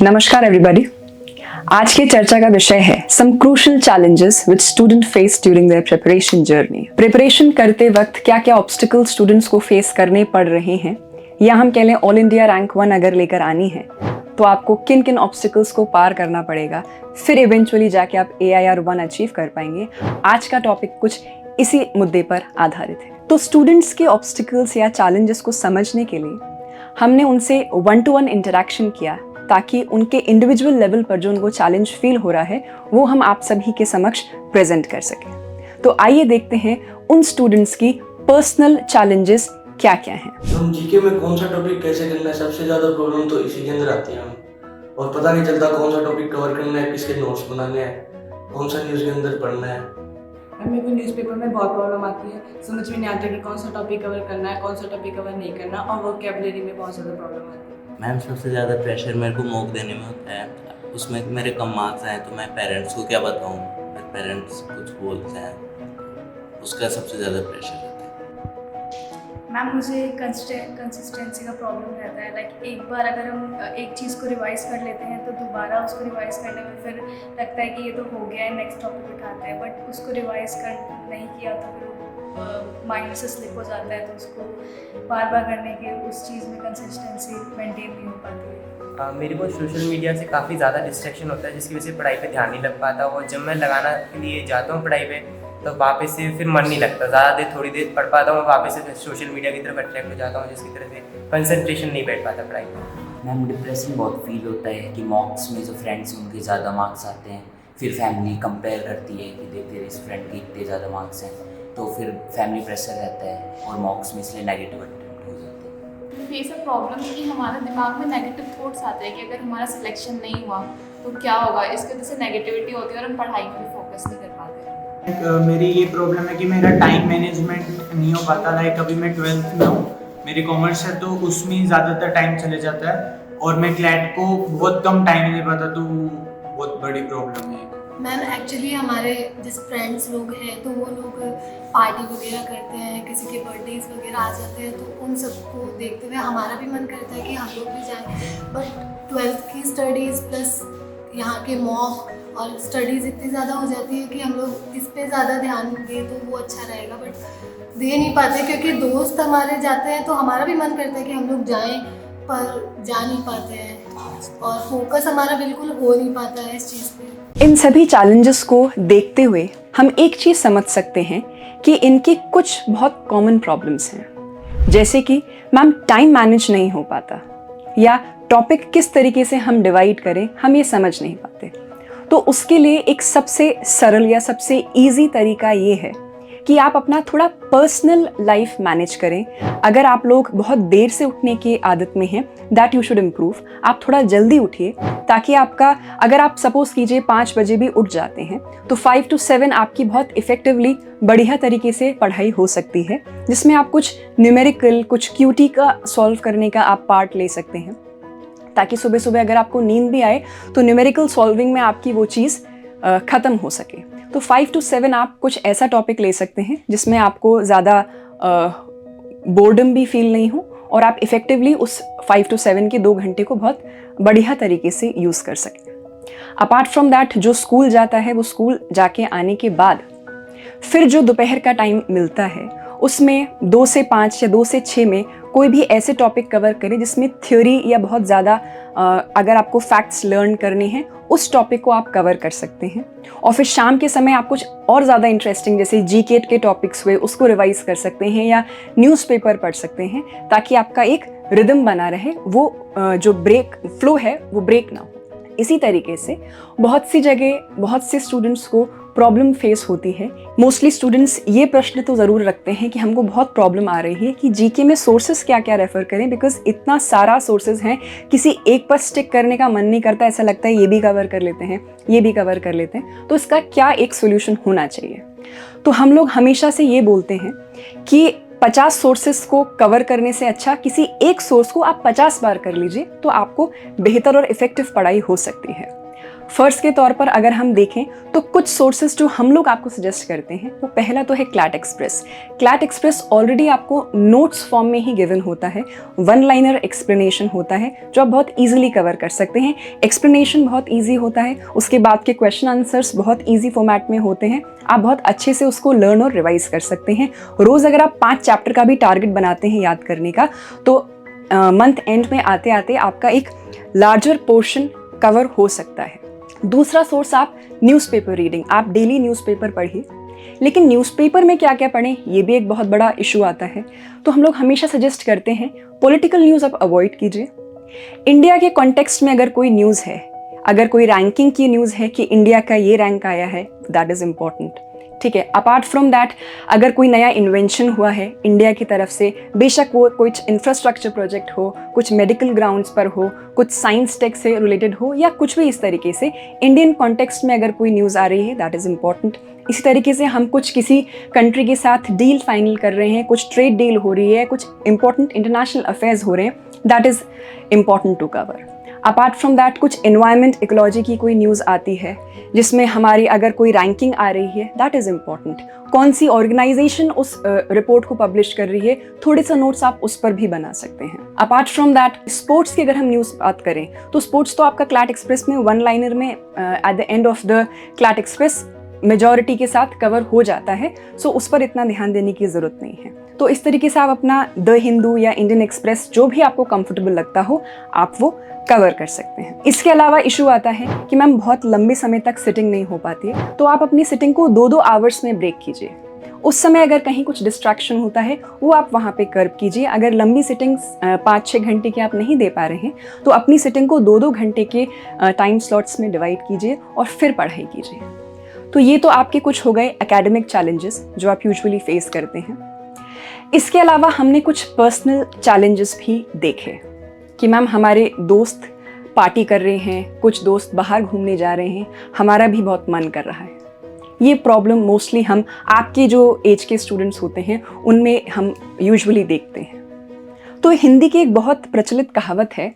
नमस्कार एवरीबॉडी। आज की चर्चा का विषय है some crucial challenges which student face during their preparation journey. Preparation करते वक्त क्या क्या ऑब्स्टिकल स्टूडेंट्स को फेस करने पड़ रहे हैं, या हम कह लें ऑल इंडिया रैंक 1 अगर लेकर आनी है तो आपको किन किन ऑब्स्टिकल्स को पार करना पड़ेगा, फिर इवेंचुअली जाके आप AIR 1 अचीव कर पाएंगे। आज का टॉपिक कुछ इसी मुद्दे पर आधारित है। तो स्टूडेंट्स के ऑब्स्टिकल्स या चैलेंजेस को समझने के लिए हमने उनसे 1-to-1 इंटरेक्शन किया ताकि उनके इंडिविजुअल लेवल पर जो उनको चैलेंज फील हो रहा है वो हम आप सभी के समक्ष प्रेजेंट कर सकें। तो आइए देखते हैं उन स्टूडेंट्स की पर्सनल चैलेंजेस क्या क्या हैं। हम जीके में कौन सा टॉपिक कैसे करना है, सबसे ज़्यादा प्रॉब्लम तो इसी के अंदर आती है हम, और पता नहीं चलता कौन सा टॉपिक कवर करना है, किसके नोट्स बनाने हैं, कौन सा न्यूज़ के अंदर पढ़ना है। मेरे को न्यूज़पेपर में बहुत प्रॉब्लम आती है, समझ में नहीं आता कि कौन सा टॉपिक कवर करना है, कौन सा टॉपिक कवर नहीं करना, और वोकैबुलरी में बहुत ज़्यादा प्रॉब्लम आती है। मैम सबसे ज़्यादा प्रेशर मेरे को मॉक देने में होता है, उसमें मेरे कम मार्क्स आए तो मैं पेरेंट्स को क्या बताऊँ, मेरे पेरेंट्स कुछ बोलते हैं, उसका सबसे ज़्यादा प्रेशर रहता है। मैम मुझे कंसिस्टेंसी का प्रॉब्लम रहता है। लाइक एक बार अगर हम एक चीज़ को रिवाइज कर लेते हैं तो दोबारा उसको रिवाइज करने में फिर लगता है कि ये तो हो गया है, नेक्स्ट टॉपिक उठाते हैं, बट उसको रिवाइज कर नहीं किया तो फिर माइंड से स्लिप हो जाता है, तो उसको बार बार करने के उस चीज़ में कंसिस्टेंसी मेंटेन नहीं हो पाती है। मेरे को सोशल मीडिया से काफ़ी ज़्यादा डिस्ट्रैक्शन होता है, जिसकी वजह से पढ़ाई पे ध्यान नहीं लग पाता, और जब मैं लगाना के लिए जाता हूँ पढ़ाई पे तो वापस से फिर मन नहीं लगता, ज़्यादा देर थोड़ी देर पढ़ पाता हूँ, वापस से सोशल मीडिया की तरफ अट्रैक्ट हो जाता हूँ, जिसकी तरह से कंसंट्रेशन नहीं बैठ पाता पढ़ाई में। मैम डिप्रेशन बहुत फील होता है कि मॉक्स में जो फ्रेंड्स हैं उनके ज़्यादा मार्क्स आते हैं, फिर फैमिली कंपेयर करती है कि देख तेरे इस फ्रेंड के इतने ज़्यादा मार्क्स हैं, तो फिर फैमिली प्रेशर रहता है और मॉक्स में इसलिए नेगेटिव अटेम्प्ट हो जाते हैं। फेस अ प्रॉब्लम है कि हमारे दिमाग में नेगेटिव थॉट्स आते हैं कि अगर हमारा सिलेक्शन नहीं हुआ तो क्या होगा, इसकी वजह से नेगेटिविटी होती है और हम पढ़ाई पर फोकस नहीं कर पाते। मेरी ये प्रॉब्लम है कि मेरा टाइम मैनेजमेंट नहीं हो पाता। लाइक अभी मैं 12th में हूँ, मेरी कॉमर्स है, तो उसमें ज़्यादातर टाइम चले जाता है और मैं क्लैट को बहुत कम टाइम दे पाता, तो बहुत बड़ी प्रॉब्लम है। मैम एक्चुअली हमारे जिस फ्रेंड्स लोग हैं तो वो लोग पार्टी वगैरह करते हैं, किसी के बर्थडेज वगैरह आ जाते हैं, तो उन सबको देखते हुए हमारा भी मन करता है कि हम लोग भी जाएं, बट 12th की स्टडीज़ प्लस यहाँ के मॉक और स्टडीज़ इतनी ज़्यादा हो जाती है कि हम लोग इस पे ज़्यादा ध्यान दें तो वो अच्छा रहेगा, बट दे नहीं पाते क्योंकि दोस्त हमारे जाते हैं तो हमारा भी मन करता है कि हम लोग जाएं, पर जा नहीं पाते हैं और फोकस हमारा बिल्कुल हो नहीं पाता है इस चीज़ पे। इन सभी चैलेंजेस को देखते हुए हम एक चीज़ समझ सकते हैं कि इनकी कुछ बहुत कॉमन प्रॉब्लम्स हैं, जैसे कि मैम टाइम मैनेज नहीं हो पाता, या टॉपिक किस तरीके से हम डिवाइड करें हम ये समझ नहीं पाते। तो उसके लिए एक सबसे सरल या सबसे इजी तरीका ये है कि आप अपना थोड़ा पर्सनल लाइफ मैनेज करें। अगर आप लोग बहुत देर से उठने की आदत में हैं, दैट यू शुड इम्प्रूव। आप थोड़ा जल्दी उठिए ताकि आपका, अगर आप सपोज कीजिए 5 बजे भी उठ जाते हैं तो 5 to 7 आपकी बहुत इफेक्टिवली बढ़िया तरीके से पढ़ाई हो सकती है, जिसमें आप कुछ न्यूमेरिकल, कुछ क्यूटी का सॉल्व करने का आप पार्ट ले सकते हैं, ताकि सुबह सुबह अगर आपको नींद भी आए तो न्यूमेरिकल सॉल्विंग में आपकी वो चीज़ ख़त्म हो सके। तो 5 to 7 आप कुछ ऐसा टॉपिक ले सकते हैं जिसमें आपको ज़्यादा बोर्डम भी फील नहीं हो और आप इफ़ेक्टिवली उस 5 to 7 के 2 घंटे को बहुत बढ़िया तरीके से यूज़ कर सकें। अपार्ट फ्रॉम दैट, जो स्कूल जाता है वो स्कूल जाके आने के बाद फिर जो दोपहर का टाइम मिलता है उसमें 2 से 5 या 2 से 6 में कोई भी ऐसे टॉपिक कवर करें जिसमें थ्योरी या बहुत ज़्यादा अगर आपको फैक्ट्स लर्न करने हैं उस टॉपिक को आप कवर कर सकते हैं। और फिर शाम के समय आप कुछ और ज़्यादा इंटरेस्टिंग जैसे जीके के टॉपिक्स हुए उसको रिवाइज कर सकते हैं या न्यूज़पेपर पढ़ सकते हैं, ताकि आपका एक रिदम बना रहे, वो जो ब्रेक फ्लो है वो ब्रेक ना हो। इसी तरीके से बहुत सी जगह बहुत से स्टूडेंट्स को प्रॉब्लम फेस होती है। मोस्टली स्टूडेंट्स ये प्रश्न तो ज़रूर रखते हैं कि हमको बहुत प्रॉब्लम आ रही है कि जीके में सोर्सेज क्या क्या रेफ़र करें, बिकॉज इतना सारा सोर्सेज हैं, किसी एक पर स्टिक करने का मन नहीं करता, ऐसा लगता है ये भी कवर कर लेते हैं, ये भी कवर कर लेते हैं। तो इसका क्या एक सोल्यूशन होना चाहिए? तो हम लोग हमेशा से ये बोलते हैं कि 50 सोर्सेस को कवर करने से अच्छा किसी एक सोर्स को आप 50 बार कर लीजिए तो आपको बेहतर और इफ़ेक्टिव पढ़ाई हो सकती है। फर्स्ट के तौर पर अगर हम देखें तो कुछ सोर्सेज जो हम लोग आपको सजेस्ट करते हैं, वो पहला तो है CLAT express. CLAT express already आपको नोट्स फॉर्म में ही गिवन होता है, वन लाइनर एक्सप्लेनेशन होता है जो आप बहुत ईजिली कवर कर सकते हैं। एक्सप्लेनेशन बहुत ईजी होता है, उसके बाद के क्वेश्चन आंसर्स बहुत ईजी फॉर्मेट में होते हैं, आप बहुत अच्छे से उसको लर्न और रिवाइज कर सकते हैं। रोज़ अगर आप 5 चैप्टर का भी टारगेट बनाते हैं याद करने का, तो मंथ एंड में आते आते आपका एक लार्जर पोर्शन कवर हो सकता है। दूसरा सोर्स आप न्यूज़पेपर रीडिंग, आप डेली न्यूज़पेपर पढ़िए। लेकिन न्यूज़पेपर में क्या क्या पढ़ें, ये भी एक बहुत बड़ा इशू आता है। तो हम लोग हमेशा सजेस्ट करते हैं पॉलिटिकल न्यूज़ आप अवॉइड कीजिए। इंडिया के कॉन्टेक्स्ट में अगर कोई न्यूज़ है, अगर कोई रैंकिंग की न्यूज़ है कि इंडिया का ये रैंक आया है, दैट इज़ इम्पॉर्टेंट, ठीक है। अपार्ट फ्रॉम दैट, अगर कोई नया इन्वेंशन हुआ है इंडिया की तरफ से, बेशक वो कुछ इंफ्रास्ट्रक्चर प्रोजेक्ट हो, कुछ मेडिकल ग्राउंड्स पर हो, कुछ साइंस टेक से रिलेटेड हो, या कुछ भी इस तरीके से इंडियन कॉन्टेक्स्ट में अगर कोई न्यूज़ आ रही है, दैट इज़ इम्पॉर्टेंट। इसी तरीके से हम कुछ किसी कंट्री के साथ डील फाइनल कर रहे हैं, कुछ ट्रेड डील हो रही है, कुछ इंपॉर्टेंट इंटरनेशनल अफेयर्स हो रहे हैं, that is important to cover. Apart from that, कुछ एनवायरनमेंट इकोलॉजी की कोई न्यूज़ आती है जिसमें हमारी अगर कोई रैंकिंग आ रही है, दैट इज़ इम्पॉर्टेंट। कौन सी ऑर्गेनाइजेशन उस रिपोर्ट को पब्लिश कर रही है, थोड़े सा नोट्स आप उस पर भी बना सकते हैं। अपार्ट फ्रॉम दैट, स्पोर्ट्स की अगर हम न्यूज़ बात करें तो स्पोर्ट्स तो आपका क्लैट एक्सप्रेस में वन लाइनर में at the end of the CLAT express majority के साथ कवर हो जाता है, सो उस पर इतना ध्यान देने की ज़रूरत नहीं है। तो इस तरीके से आप अपना द हिंदू या इंडियन एक्सप्रेस, जो भी आपको कंफर्टेबल लगता हो, आप वो कवर कर सकते हैं। इसके अलावा इशू आता है कि मैम बहुत लंबे समय तक सिटिंग नहीं हो पाती है, तो आप अपनी सिटिंग को 2-2 आवर्स में ब्रेक कीजिए। उस समय अगर कहीं कुछ डिस्ट्रैक्शन होता है, वो आप वहाँ पे कर्व कीजिए। अगर लंबी सिटिंग 5-6 घंटे की आप नहीं दे पा रहे हैं, तो अपनी सिटिंग को 2-2 घंटे के टाइम स्लॉट्स में डिवाइड कीजिए और फिर पढ़ाई कीजिए। तो ये तो आपके कुछ हो गए एकेडमिक चैलेंजेस जो आप यूजुअली फेस करते हैं। इसके अलावा हमने कुछ पर्सनल चैलेंजेस भी देखे कि मैम हमारे दोस्त पार्टी कर रहे हैं, कुछ दोस्त बाहर घूमने जा रहे हैं, हमारा भी बहुत मन कर रहा है। ये प्रॉब्लम मोस्टली हम आपके जो एज के स्टूडेंट्स होते हैं उनमें हम यूजुअली देखते हैं। तो हिंदी की एक बहुत प्रचलित कहावत है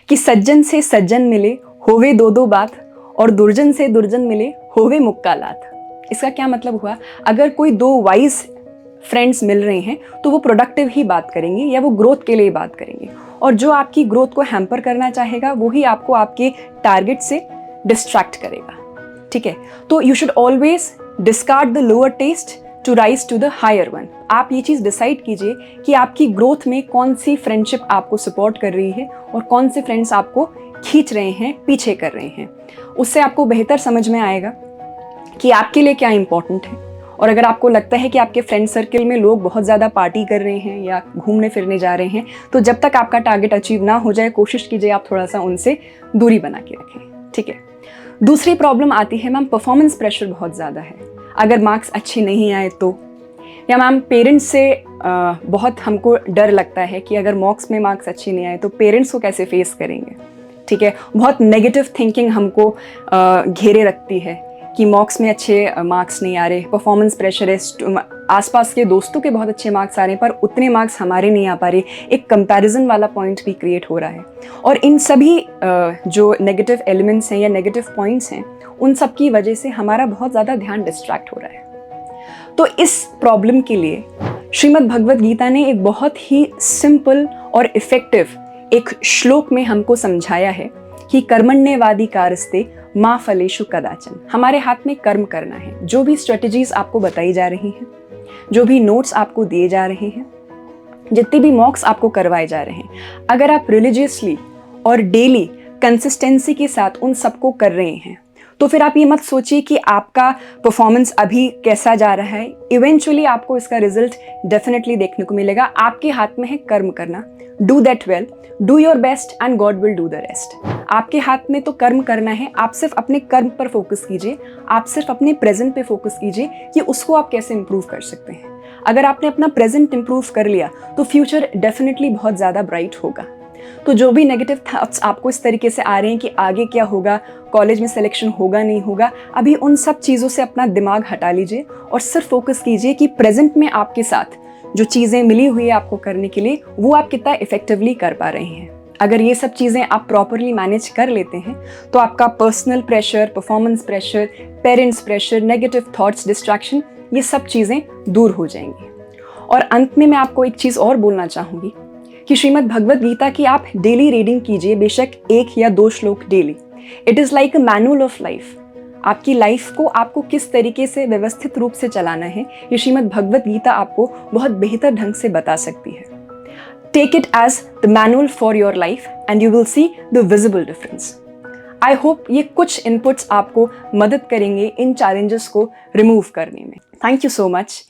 कि सज्जन से सज्जन मिले होवे 2-2 बात, और दुर्जन से दुर्जन मिले होवे मुक्का लात। इसका क्या मतलब हुआ, अगर कोई 2 वाइज फ्रेंड्स मिल रहे हैं तो वो प्रोडक्टिव ही बात करेंगे या वो ग्रोथ के लिए बात करेंगे, और जो आपकी ग्रोथ को हैम्पर करना चाहेगा वो ही आपको आपके टारगेट से डिस्ट्रैक्ट करेगा, ठीक है। तो you should always discard the lower test to rise to the higher one. आप ये चीज़ डिसाइड कीजिए कि आपकी ग्रोथ में कौन सी फ्रेंडशिप आपको सपोर्ट कर रही है और कौन से फ्रेंड्स आपको खींच रहे हैं, पीछे कर रहे हैं। उससे आपको बेहतर समझ में आएगा कि आपके लिए क्या इंपॉर्टेंट है। और अगर आपको लगता है कि आपके फ्रेंड सर्कल में लोग बहुत ज़्यादा पार्टी कर रहे हैं या घूमने फिरने जा रहे हैं, तो जब तक आपका टारगेट अचीव ना हो जाए, कोशिश कीजिए आप थोड़ा सा उनसे दूरी बना के रखें, ठीक है। दूसरी प्रॉब्लम आती है मैम परफॉर्मेंस प्रेशर बहुत ज़्यादा है। अगर मार्क्स अच्छे नहीं आए तो, या मैम पेरेंट्स से बहुत हमको डर लगता है कि अगर मॉक्स में मार्क्स अच्छे नहीं आए तो पेरेंट्स को कैसे फेस करेंगे, ठीक है। बहुत नेगेटिव थिंकिंग हमको घेरे रखती है कि मॉक्स में अच्छे मार्क्स नहीं आ रहे, परफॉर्मेंस प्रेशर है, आसपास के दोस्तों के बहुत अच्छे मार्क्स आ रहे हैं पर उतने मार्क्स हमारे नहीं आ पा रहे, एक कंपैरिजन वाला पॉइंट भी क्रिएट हो रहा है। और इन सभी जो नेगेटिव एलिमेंट्स हैं या नेगेटिव पॉइंट्स हैं, उन सब की वजह से हमारा बहुत ज़्यादा ध्यान डिस्ट्रैक्ट हो रहा है। तो इस प्रॉब्लम के लिए श्रीमद् भगवद गीता ने एक बहुत ही सिंपल और इफ़ेक्टिव एक श्लोक में हमको समझाया है कि कर्मण्यवादी कारस्ते माँ फलेषु कदाचन। हमारे हाथ में कर्म करना है। जो भी स्ट्रेटजीज आपको बताई जा रही हैं, जो भी नोट्स आपको दिए जा रहे हैं, जितने भी मॉक्स आपको करवाए जा रहे हैं, अगर आप रिलीजियसली और डेली कंसिस्टेंसी के साथ उन सबको कर रहे हैं, तो फिर आप ये मत सोचिए कि आपका परफॉर्मेंस अभी कैसा जा रहा है। इवेंचुअली आपको इसका रिजल्ट डेफिनेटली देखने को मिलेगा। आपके हाथ में है कर्म करना। Do that well, do your best and God will do the rest. आपके हाथ में तो कर्म करना है। आप सिर्फ अपने कर्म पर फोकस कीजिए, आप सिर्फ अपने प्रेजेंट पे फोकस कीजिए कि उसको आप कैसे इंप्रूव कर सकते हैं। अगर आपने अपना प्रेजेंट इंप्रूव कर लिया तो फ्यूचर डेफिनेटली बहुत ज़्यादा ब्राइट होगा। तो जो भी नेगेटिव थॉट्स आपको इस तरीके से आ रहे हैं कि आगे क्या होगा, कॉलेज में सिलेक्शन होगा नहीं होगा, अभी उन सब चीज़ों से अपना दिमाग हटा लीजिए और सिर्फ फोकस कीजिए कि प्रेजेंट में आपके साथ जो चीज़ें मिली हुई है आपको करने के लिए, वो आप कितना इफेक्टिवली कर पा रहे हैं। अगर ये सब चीज़ें आप प्रॉपरली मैनेज कर लेते हैं तो आपका personal pressure, performance pressure, parents pressure, negative thoughts, distraction, ये सब चीज़ें दूर हो जाएंगी। और अंत में मैं आपको एक चीज़ और बोलना चाहूँगी कि श्रीमद् भगवद गीता की आप डेली रीडिंग कीजिए, बेशक 1 या 2 श्लोक daily. It is like a manual of life. आपकी लाइफ को आपको किस तरीके से व्यवस्थित रूप से चलाना है, ये श्रीमद् भगवद गीता आपको बहुत बेहतर ढंग से बता सकती है। Take it as the manual for your life and you will see the visible difference. I hope ये कुछ इनपुट्स आपको मदद करेंगे इन चैलेंजेस को रिमूव करने में। Thank you so much.